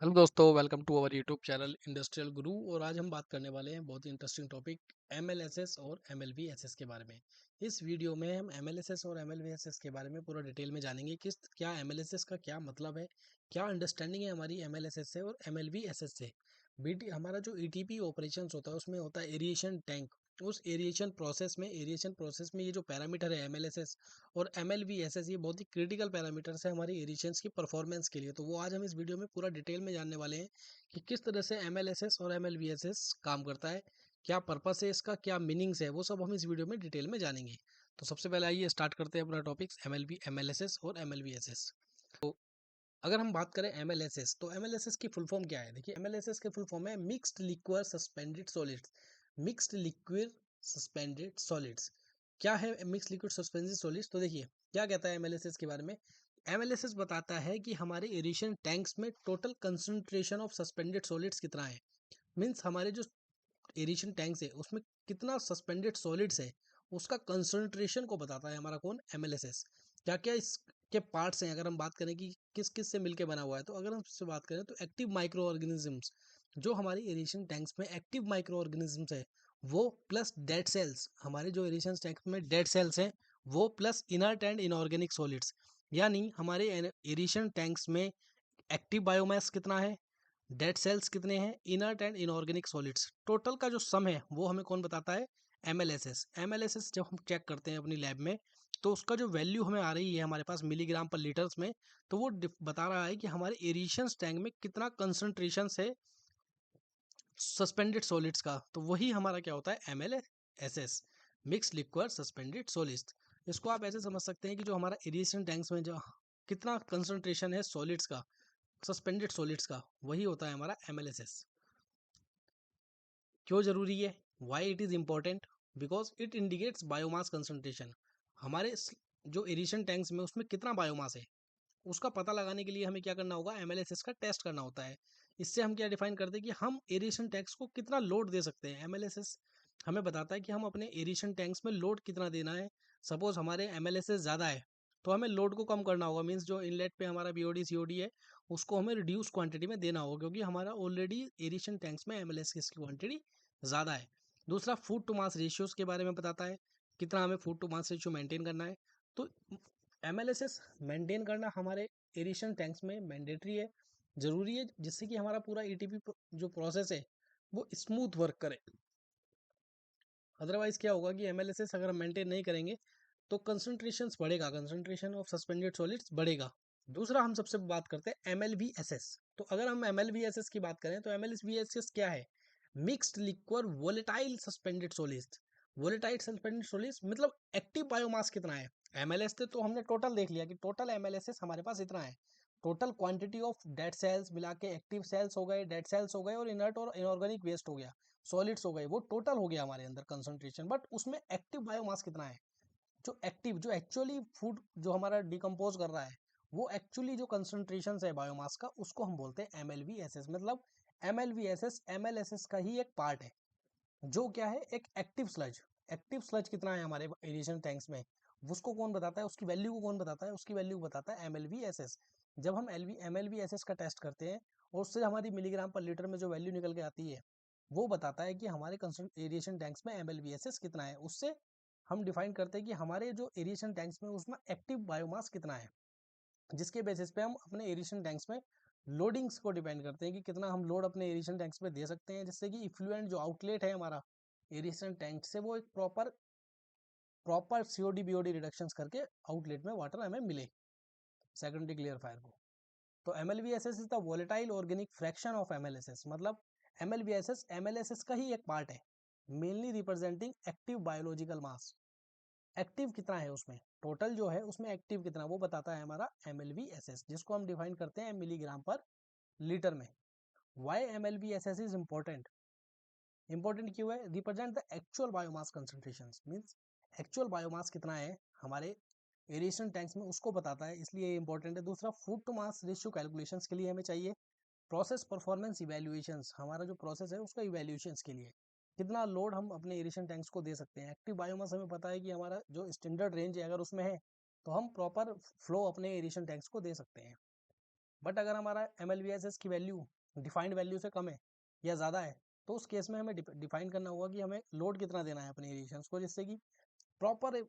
Hello दोस्तों, welcome to our YouTube channel industrial Guru. और आज हम बात करने वाले हैं बहुत ही इंटरेस्टिंग टॉपिक एमएलएसएस और एमएलवीएसएस के बारे में। इस वीडियो में हम एमएलएसएस और एमएलवीएसएस के बारे में पूरा डिटेल में जानेंगे कि क्या एमएलएसएस का क्या मतलब है, क्या अंडरस्टैंडिंग है हमारी एमएलएसएस से और एमएलवीएसएस से। बीटी हमारा जो ईटीपी ऑपरेशंस होता है उसमें होता है एरिएशन टैंक। उस एरिएशन प्रोसेस में ये जो पैरामीटर है एमएलएसएस और एमएलवीएसएस, ये बहुत ही क्रिटिकल पैरामीटर्स है हमारे एडिशंस की परफॉर्मेंस के लिए। तो वो आज हम इस वीडियो में पूरा डिटेल में जानने वाले हैं कि किस तरह से एमएलएसएस और एमएलवीएसएस काम करता है, क्या पर्पस है इसका, क्या मीनिंग्स है, वो सब हम इस वीडियो में डिटेल में जानेंगे। तो सबसे पहले आइए स्टार्ट करते हैं अपना टॉपिक्स एमएलएसएस और एमएलवीएसएस। तो अगर हम बात करें एमएलएसएस, तो एमएलएसएस की फुल फॉर्म क्या है? देखिए, एमएलएसएस की फुल फॉर्म है mixed liquid suspended solids. Mixed liquid suspended solids क्या है? Mixed liquid suspended solids. तो देखिए क्या कहता है एमएलएसएस के बारे में। एमएलएसएस बताता है कि हमारे एरेशन टैंक्स में total concentration of suspended solids कितना है। मीन्स हमारे जो एरेशन टैंक्स है उसमें कितना सस्पेंडेड सॉलिड्स है, उसका कंसंट्रेशन को बताता है हमारा कौन? एमएलएसएस। क्या क्या इसके पार्ट्स हैं, अगर हम बात करें कि किस किस से मिलकर बना हुआ है, तो अगर हम इससे बात करें तो एक्टिव माइक्रो ऑर्गेनिजम्स, जो हमारी एरेशन टैंक्स में एक्टिव माइक्रो ऑर्गेनिजम्स है वो, प्लस डेड सेल्स, हमारे जो एरेशन टैंक्स में डेड सेल्स हैं वो, plus inert and inorganic solids. यानी हमारे एरेशन टैंक्स में एक्टिव बायोमास कितना है, डेड सेल्स कितने हैं, inert and inorganic solids, total का जो सम है वो हमें कौन बताता है? एमएलएसएस। एमएलएसएस जब हम चेक करते हैं अपनी लैब में, तो उसका जो वैल्यू हमें आ रही है हमारे पास मिलीग्राम पर लीटर्स में, तो वो बता रहा है कि हमारे एरिशन टैंक में कितना कंसंट्रेशन है सस्पेंडेड सॉलिड्स का। तो वही हमारा क्या होता है? एमएलएसएस, मिक्स लिक्विड सस्पेंडेड सॉलिड्स। इसको आप ऐसे समझ सकते हैं कि जो हमारा एरिएशन टैंक्स में जो कितना कंसंट्रेशन है सॉलिड्स का, सस्पेंडेड सॉलिड्स का, वही होता है हमारा एमएलएसएस। क्यों जरूरी है? Why it is important? Because it indicates biomass concentration. हमारे जो एरिशन टैंक्स में उसमें कितना बायोमास है, उसका पता लगाने के लिए हमें क्या करना होगा? एमएलएसएस का टेस्ट करना होता है। इससे हम क्या डिफाइन करते हैं कि हम एरिएशन टैंक्स को कितना लोड दे सकते हैं। एमएलएसएस हमें बताता है कि हम अपने एरिएशन टैंक्स में लोड कितना देना है। सपोज हमारे एमएलएसएस ज़्यादा है तो हमें लोड को कम करना होगा। मीन्स जो इनलेट पे हमारा बीओडी सीओडी है उसको हमें रिड्यूस क्वांटिटी में देना होगा, क्योंकि हमारा ऑलरेडी एरिएशन टैंक्स में एमएलएसएस की क्वांटिटी ज़्यादा है। दूसरा, फूड टू मास रेशियोज के बारे में बताता है, कितना हमें food to mass ratio maintain करना है। तो एमएलएसएस मेंटेन करना हमारे एरिएशन टैंक्स में मैंडेटरी है, ज़रूरी है, जिससे कि हमारा पूरा ईटीपी जो प्रोसेस है वो स्मूथ वर्क करे। अदरवाइज क्या होगा कि एमएलएसएस अगर हम मेंटेन नहीं करेंगे तो कंसंट्रेशन बढ़ेगा, कंसंट्रेशन ऑफ सस्पेंडेड सॉलिड्स बढ़ेगा। दूसरा हम सबसे बात करते हैं एमएलवीएसएस। तो अगर हम एमएलवीएसएस की बात करें तो एमएलवीएसएस क्या है? Mixed liquid volatile suspended solids. Volatile suspended solids मतलब एक्टिव बायोमास कितना है। एमएलएस तो हमने टोटल देख लिया कि टोटल एमएलएसएस हमारे पास इतना है। Total quantity of dead cells मिला के, एक्टिव सेल्स हो गए, डेड सेल्स हो गए, और इनर्ट और इनऑर्गेनिक वेस्ट हो गया, सॉलिड्स हो गए, वो टोटल हो गया हमारे अंदर कंसंट्रेशन। बट उसमें एक्टिव बायोमास कितना है? जो एक्टिव, जो एक्चुअली फूड जो हमारा डिकम्पोज कर रहा है, वो एक्चुअली जो कंसंट्रेशन है बायोमास का, उसको हम बोलते हैं एमएलवीएसएस। मतलब एमएलवीएसएस एमएलएसएस का ही एक पार्ट है, जो क्या है? एक एक्टिव स्लज। एक्टिव स्लज कितना है हमारे एरिएशन टैंक्स में, उसको कौन बताता है? उसकी वैल्यू को कौन बताता है? उसकी वैल्यू बताता है एमएलवीएसएस। जब हम एमएलवीएसएस का टेस्ट करते हैं और उससे हमारी मिलीग्राम पर लीटर में जो वैल्यू निकल के आती है, वो बताता है कि हमारे एरिएशन टैंक्स में एमएलवीएसएस कितना है। उससे हम डिफाइन करते हैं कि हमारे जो एरिएशन टैंक्स में उसमें एक्टिव बायोमास कितना है, जिसके बेसिस पे हम अपने एरिएशन टैंक्स में लोडिंग्स को डिपेंड करते हैं कि कितना हम लोड अपने एरिएशन टैंक्स में दे सकते हैं, जिससे कि इफ्लुएंट जो आउटलेट है हमारा एरिएशन टैंक से, वो एक proper proper COD BOD reductions करके आउटलेट में वाटर हमें मिले सेकेंडरी क्लियर फायर को। तो MLVSS is the volatile organic fraction of MLSS. मतलब एमएलवीएसएस एमएलएसएस का ही एक पार्ट है, mainly representing active biological mass. Active कितना है उसमें, टोटल जो है उसमें एक्टिव कितना, वो बताता है हमारा एमएलवीएसएस, जिसको हम डिफाइन करते हैं मिलीग्राम पर लीटर में। Why MLVSS is important? Important क्यों है? Represent the actual biomass concentration. Means actual biomass कितना है हमारे एरिएशन टैंक्स में, उसको बताता है, इसलिए इंपॉर्टेंट है। दूसरा, food to mass ratio calculations के लिए हमें चाहिए। प्रोसेस परफॉर्मेंस इवैल्यूएशंस, हमारा जो प्रोसेस है उसका इवैल्यूएशंस के लिए कितना लोड हम अपने एरिएशन टैंक्स को दे सकते हैं। एक्टिव बायोमास हमें पता है कि हमारा जो स्टैंडर्ड रेंज है अगर उसमें है, तो हम प्रॉपर फ्लो अपने एरिएशन टैंक्स को दे सकते हैं। बट अगर हमारा MLVSS की वैल्यू डिफाइंड वैल्यू से कम है या ज़्यादा है, तो उस केस में हमें डिफाइन करना होगा कि हमें लोड कितना देना है अपने एरिएशंस को, जिससे कि प्रॉपर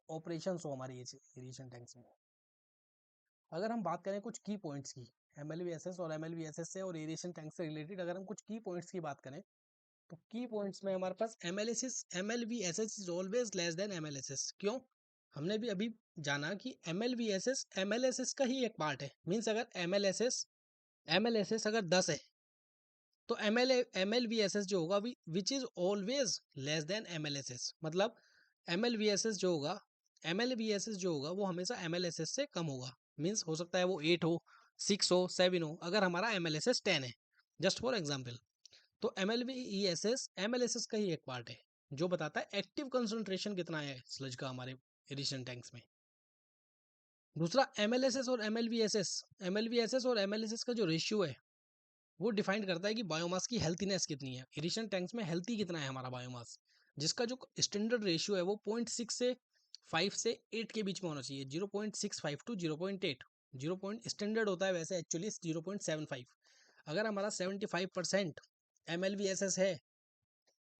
ऑपरेशन हो हमारी एरिएशन टैंक्स में। अगर हम बात करें कुछ की पॉइंट्स की MLVSS और MLVSS से और एरिएशन टैंक से रिलेटेड, अगर हम कुछ की पॉइंट्स की बात करें, तो की पॉइंट्स में हमारे पास MLVSS is always less than MLSS। क्यों? हमने भी अभी जाना कि MLVSS MLSS का ही एक पार्ट है। मीन्स अगर MLSS अगर 10 है, तो MLVSS जो होगा which is always less than MLSS। मतलब MLVSS जो होगा वो हमेशा MLSS से कम होगा। मीन्स हो सकता है वो 8 हो, 6 हो, 7 हो, अगर हमारा MLSS 10 है, जस्ट फॉर एग्जाम्पल। तो MLVESS MLSS का ही एक पार्ट है जो बताता है एक्टिव कंसंट्रेशन कितना है स्लज का हमारे एडिशन टैंक्स में। दूसरा MLSS और MLVSS और MLSS का जो रेशियो है वो डिफाइन करता है कि बायोमास की हेल्थीनेस कितनी है, एडिशन टैंक्स में हेल्थी कितना है हमारा बायोमास, जिसका जो स्टैंडर्ड रेशियो है वो 0.6 से 5 से 8 के बीच में होना चाहिए। 0.65 टू 0.8। 0 पॉइंट स्टैंडर्ड होता है वैसे एक्चुअली 0.75। अगर हमारा 75% MLVSS है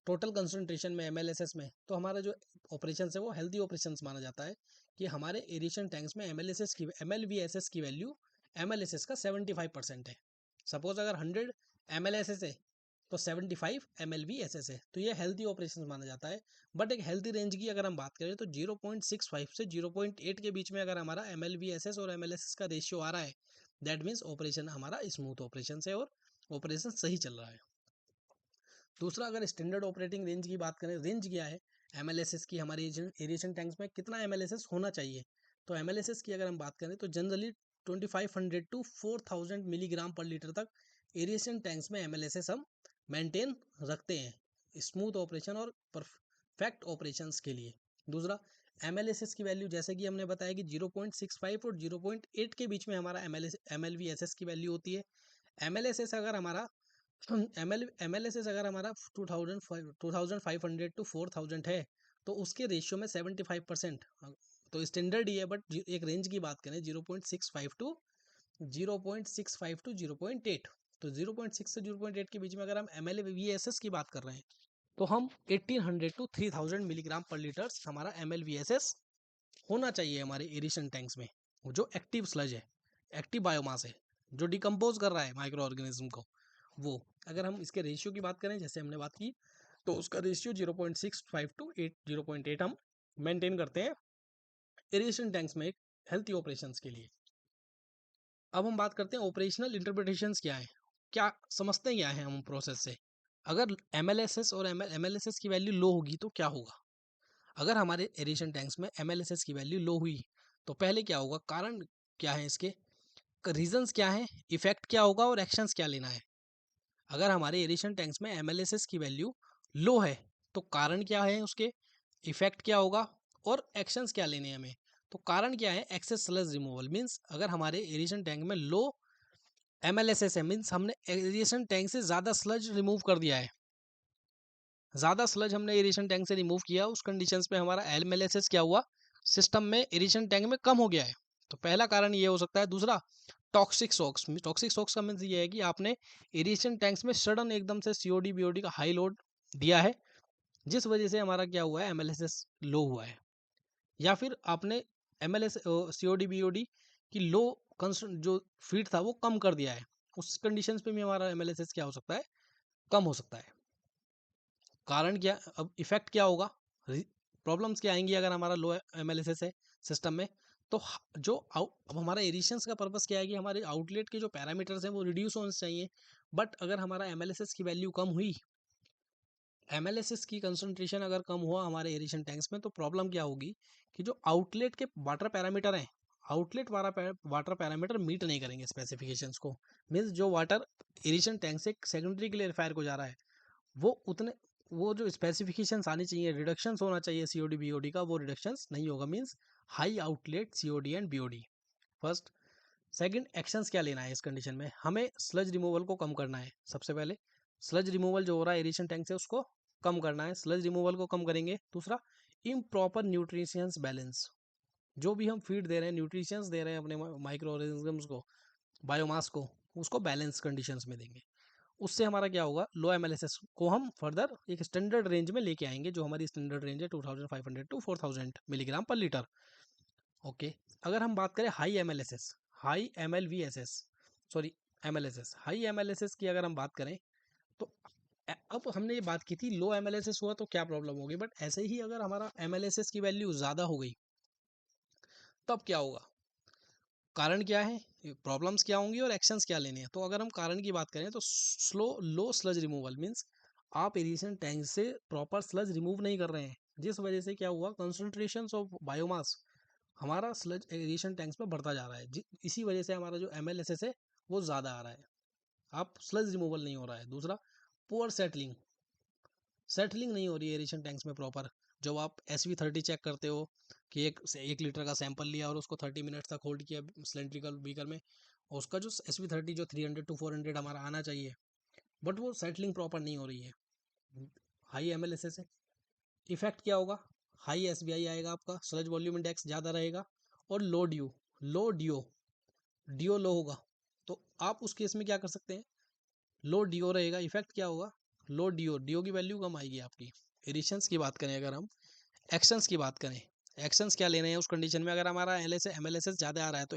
टोटल कंसंट्रेशन में MLSS में, तो हमारा जो ऑपरेशन है वो हेल्दी ऑपरेशन माना जाता है कि हमारे एरिएशन टैंक्स में MLVSS की वैल्यू MLSS का 75% है। सपोज अगर 100 MLSS है तो 75 MLVSS है, तो ये हेल्दी ऑपरेशन माना जाता है। बट एक हेल्दी रेंज की अगर हम बात करें तो 0.65 से 0.8 के बीच में अगर हमारा MLVSS और MLSS का रेशियो आ रहा है, दैट मीन्स ऑपरेशन हमारा स्मूथ ऑपरेशन है और ऑपरेशन सही चल रहा है। दूसरा, अगर स्टैंडर्ड ऑपरेटिंग रेंज की बात करें, रेंज क्या है MLSS की, हमारे एरिएशन टैंक्स में कितना MLSS होना चाहिए। तो MLSS की अगर हम बात करें तो generally 2500 to 4000 milligram per litre तक एरिएशन टैंक्स में MLSS हम मेंटेन रखते हैं स्मूथ ऑपरेशन और परफेक्ट ऑपरेशंस के लिए। दूसरा, MLSS की वैल्यू जैसे कि हमने बताया कि 0.65 और 0.8 के बीच में हमारा MLVSS की वैल्यू होती है। MLSS अगर हमारा MLSS अगर हमारा 2500 टू 4000 है, तो उसके रेशियो में 75%, तो स्टैंडर्ड ही है, बट एक रेंज की बात करें 0.65 टू 0.8, तो 0.6 से 0.8 के बीच में अगर हम MLVSS की बात कर रहे हैं, तो हम 1800 टू 3000 मिलीग्राम पर लीटर हमारा MLVSS होना चाहिए हमारे एरिएशन टैंक्स में, जो एक्टिव स्लज है, एक्टिव बायोमास है, जो डिकम्पोज कर रहा है माइक्रो ऑर्गेनिज्म को। वो अगर हम इसके रेशियो की बात करें जैसे हमने बात की, तो उसका रेशियो 0.65 टू 0.8 हम मेंटेन करते हैं एरिएशन टैंक्स में एक हेल्थी ऑपरेशंस के लिए। अब हम बात करते हैं ऑपरेशनल इंटरप्रिटेशंस क्या है, क्या समझते हैं क्या है हम प्रोसेस से। अगर MLSS और MLSS की वैल्यू लो होगी तो क्या होगा। अगर हमारे एरिएशन टैंक्स में MLSS की वैल्यू लो हुई तो पहले क्या होगा, कारण क्या है इसके, रीजंस क्या है, इफेक्ट क्या होगा और एक्शंस क्या लेना है। अगर हमारे एरिएशन टैंक्स में MLSS की वैल्यू लो है तो कारण क्या है उसके, इफेक्ट क्या होगा और एक्शंस क्या लेने हैं हमें। तो कारण क्या है, एक्सेस स्लज रिमूवल। मीन्स अगर हमारे एरिएशन टैंक में लो MLSS है, मीन्स हमने एरिएशन टैंक से ज़्यादा स्लज रिमूव कर दिया है, ज़्यादा स्लज हमने एरिएशन टैंक से रिमूव किया, उस कंडीशंस पे हमारा MLSS क्या हुआ, सिस्टम में एरिएशन टैंक में कम हो गया है। तो पहला कारण ये हो सकता है। दूसरा, टॉक्सिक शॉक्स। टॉक्सिक शॉक्स का मीन्स ये है कि आपने एरिएशन टैंक्स में सडन एकदम से COD BOD का हाई लोड दिया है, जिस वजह से हमारा क्या हुआ है, MLSS लो हुआ है। या फिर आपने COD BOD की लो जो फीड था वो कम कर दिया है, उस कंडीशंस पे भी हमारा MLSS क्या हो सकता है, कम हो सकता है। कारण क्या, अब इफेक्ट क्या होगा, प्रॉब्लम्स क्या आएंगी अगर हमारा लो MLSS है सिस्टम में। तो अब हमारा एरिएशंस का पर्पस क्या है कि हमारे आउटलेट के जो पैरामीटर्स हैं वो रिड्यूस होने चाहिए। बट अगर हमारा MLSS की वैल्यू कम हुई, MLSS की कंसंट्रेशन अगर कम हुआ हमारे एरिएशन टैंक्स में, तो प्रॉब्लम क्या होगी कि जो आउटलेट के वाटर पैरामीटर हैं, आउटलेट वाटर पैरामीटर मीट नहीं करेंगे स्पेसिफिकेशंस को। मीन्स जो वाटर एरिएशन टैंक से सेकेंडरी क्लेरिफायर को जा रहा है, वो उतने, वो जो स्पेसिफिकेशंस आनी चाहिए, रिडक्शंस होना चाहिए COD BOD का, वो रिडक्शंस नहीं होगा। Means high outlet COD and BOD। First. Second, actions क्या लेना है इस कंडीशन में, हमें स्लज रिमूवल को कम करना है। सबसे पहले स्लज रिमूवल जो हो रहा है एरिएशन टैंक से उसको कम करना है, स्लज रिमूवल को कम करेंगे। दूसरा, इम्प्रॉपर न्यूट्रिशंस बैलेंस, जो भी हम फीड दे रहे हैं, न्यूट्रिशंस दे रहे हैं अपने माइक्रो ऑर्गेनिजम्स को, बायोमास को, उसको बैलेंस कंडीशंस में देंगे। उससे हमारा क्या होगा, लो एमएलएसएस को हम फर्दर एक स्टैंडर्ड रेंज में लेके आएंगे, जो हमारी स्टैंडर्ड रेंज है 2500 to 4000 milligram per litre. Okay. अगर हम बात करें high MLSS, high MLVSS, sorry MLSS, high MLSS की अगर हम बात करें तो अब हमने ये बात की थी लो एमएलएसएस हुआ तो क्या प्रॉब्लम होगी, बट ऐसे ही अगर हमारा एमएलएसएस की वैल्यू ज़्यादा हो गई तब क्या होगा, कारण क्या है, प्रॉब्लम्स क्या होंगी और एक्शंस क्या लेने हैं। तो अगर हम कारण की बात करें तो लो स्लज रिमूवल मीन्स आप एरिएशन टैंक से प्रॉपर स्लज रिमूव नहीं कर रहे हैं, जिस वजह से क्या हुआ, कंसंट्रेशन ऑफ बायोमास हमारा स्लज एरिएशन टैंक्स में बढ़ता जा रहा है, इसी वजह से हमारा जो एमएलएसएस है वो ज़्यादा आ रहा है, आप स्लज रिमूवल नहीं हो रहा है। दूसरा, पुअर सेटलिंग, सेटलिंग नहीं हो रही है एरिएशन टैंक्स में प्रॉपर। जब आप SV30 चेक करते हो कि 1 लीटर का सैंपल लिया और उसको 30 मिनट्स तक होल्ड किया सिलेंड्रिकल बीकर में, और उसका जो SV30 जो 300 to 400 हमारा आना चाहिए, बट वो सेटलिंग प्रॉपर नहीं हो रही है, हाई एमएलएसएस है। इफेक्ट क्या होगा, हाई SBI आएगा, आपका स्लज वॉल्यूम इंडेक्स ज़्यादा रहेगा, और लो डिओ लो होगा। तो आप उस केस में क्या कर सकते हैं, लो डीओ रहेगा, इफेक्ट क्या होगा, लो डीओ की वैल्यू कम आएगी आपकी। एडिशंस की बात करें अगर हम, एक्शंस की बात करें, एक्शंस क्या लेने हैं उस कंडीशन में, अगर हमारा एमएलएसएस ज़्यादा आ रहा है तो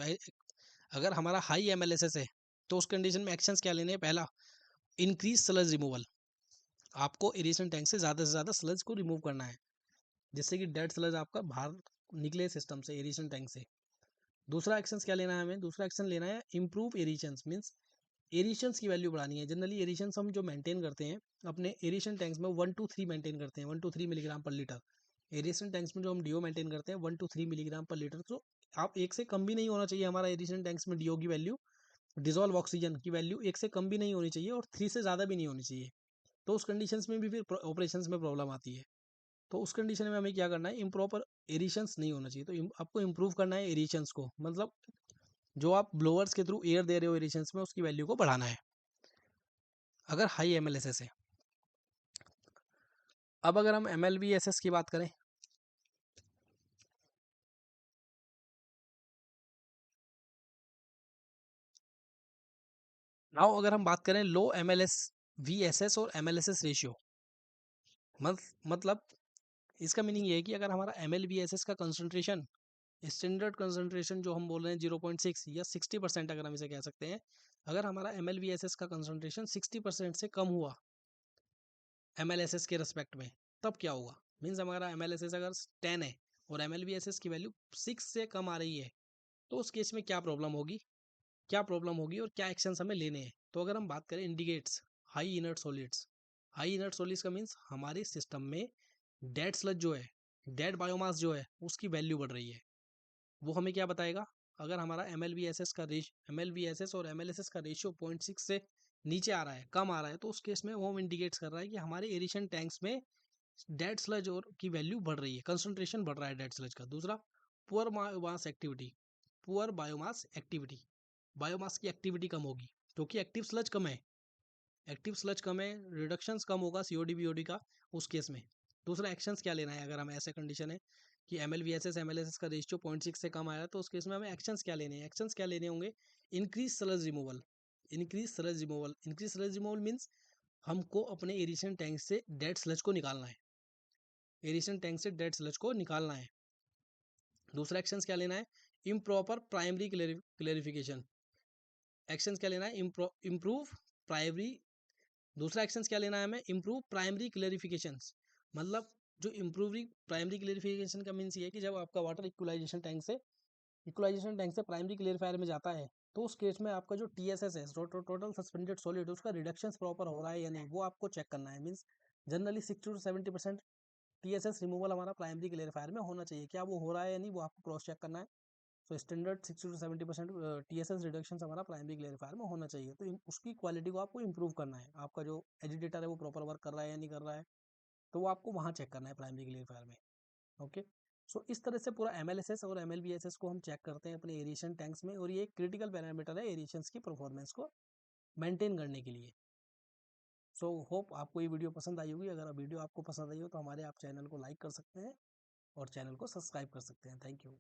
अगर हमारा हाई एमएलएसएस है तो उस कंडीशन में एक्शंस क्या लेने हैं, पहला, इंक्रीज स्लज रिमूवल, आपको एरिएशन टैंक से ज़्यादा स्लज को रिमूव करना है, जिससे कि डेड स्लज आपका बाहर निकले सिस्टम से, एरिएशन टैंक से। दूसरा एक्शन क्या लेना है हमें, दूसरा एक्शन लेना है इम्प्रूव एरिएशंस मीन्स एरिएशंस की वैल्यू बढ़ानी है। जनरली एरिएशंस हम जो मेंटेन करते हैं अपने एरिएशन टैंक्स में 1 to 3 मेंटेन करते हैं, 1 to 3 milligram per litre. Aeration tanks में जो हम डीओ मेंटेन करते हैं 1 to 3 मिलीग्राम पर लीटर, तो आप एक से कम भी नहीं होना चाहिए हमारा एरिएशन टैंक्स में डीओ की वैल्यू, डिजोल्व ऑक्सीजन की वैल्यू एक से कम भी नहीं होनी चाहिए और 3 से ज़्यादा भी नहीं होनी चाहिए। तो उस कंडीशंस में भी फिर ऑपरेशंस में प्रॉब्लम आती है। तो उस कंडीशन में हमें क्या करना है, इम्प्रॉपर एरिएशंस नहीं होना चाहिए, तो आपको इम्प्रूव करना है एरिएशंस को, मतलब जो आप ब्लोअर्स के थ्रू एयर दे रहे हो एरिएशंस में उसकी वैल्यू को बढ़ाना है, अगर हाई एमएलएसएस है। अब अगर हम एमएलवीएसएस की बात करें, नाउ अगर हम बात करें लो एमएलएस वीएसएस और एमएलएसएस रेशियो, मतलब इसका मीनिंग ये है कि अगर हमारा एमएलवीएसएस का कंसंट्रेशन, स्टैंडर्ड कंसंट्रेशन जो हम बोल रहे हैं 0.6 या 60%, अगर हम इसे कह सकते हैं, अगर हमारा एमएलवीएसएस का कंसंट्रेशन 60% से कम हुआ एमएलएसएस के रिस्पेक्ट में, तब क्या होगा, मीन्स हमारा एमएलएसएस अगर 10 है और एमएलवीएसएस की वैल्यू 6 से कम आ रही है, तो उस केस में क्या प्रॉब्लम होगी और क्या एक्शंस हमें लेने हैं। तो अगर हम बात करें indicates high inert solids, high inert solids का मीन्स हमारे सिस्टम में डेड स्लज जो है, डेड बायोमास जो है उसकी वैल्यू बढ़ रही है। वो हमें क्या बताएगा, अगर हमारा एमएलवीएसएस और एमएलएसएस का रेशियो 0.6 से नीचे आ रहा है, कम आ रहा है, तो उस केस में वो हम इंडिकेट्स कर रहा है कि हमारे एरिएशन टैंक्स में डेड स्लज और की वैल्यू बढ़ रही है, कंसंट्रेशन बढ़ रहा है डेड स्लज का। दूसरा, poor biomass activity, poor biomass activity, biomass की एक्टिविटी कम होगी क्योंकि एक्टिव स्लज कम है, एक्टिव स्लज कम है, रिडक्शंस कम होगा सीओडी बीओडी का उस केस में। दूसरा, एक्शंस क्या लेना है, अगर हम ऐसे कंडीशन है कि एमएलवीएसएस एमएलएसएस का रेशियो 0.6 से कम आया, तो उस केस में हमें एक्शंस क्या लेने हैं, एक्शंस क्या लेने होंगे, increase sludge removal, increase sludge removal means हमको अपने एरिएशन टैंक से डेड स्लज को निकालना है, एरिएशन टैंक से डेड स्लज को निकालना है। दूसरा एक्शंस क्या लेना है, इम्प्रॉपर प्राइमरी क्लेरिफिकेशन, एक्शंस क्या लेना है, इम्प्रूव प्राइमरी, दूसरा एक्शंस क्या लेना है हमें, इम्प्रूव प्राइमरी क्लेरिफिकेशंस, मतलब जो इम्प्रूविंग प्राइमरी क्लेरिफिकेशन का मीन्स ये है कि जब आपका वाटर इक्वलाइजेशन टैंक से प्राइमरी क्लेरिफायर में जाता है, तो उस केस में आपका जो TSS है, टोटल सस्पेंडेड सॉलिड, उसका रिडक्शन प्रॉपर हो रहा है या नहीं, वो आपको चेक करना है। Means generally 60 to 70% TSS removal हमारा प्राइमरी क्लेरिफायर में होना चाहिए, क्या वो हो रहा है या नहीं, वो आपको क्रॉस चेक करना है। तो स्टैंडर्ड 60 to 70% TSS रिडक्शन हमारा प्राइमरी क्लेरिफायर में होना चाहिए, तो उसकी क्वालिटी को आपको इंप्रूव करना है, आपका जो एजिटेटर है वो प्रॉपर वर्क कर रहा है या नहीं कर रहा है, तो वो आपको वहाँ चेक करना है प्राइमरी क्लेरिफायर में। ओके। सो इस तरह से पूरा एमएलएसएस और एमएलवीएसएस को हम चेक करते हैं अपने एरिएशन टैंक्स में, और ये एक क्रिटिकल पैरामीटर है एरिएशंस की परफॉर्मेंस को मेंटेन करने के लिए। सो होप आपको ये वीडियो पसंद आई होगी, अगर वीडियो आपको पसंद आई हो तो हमारे आप चैनल को लाइक कर सकते हैं और चैनल को सब्सक्राइब कर सकते हैं। Thank you.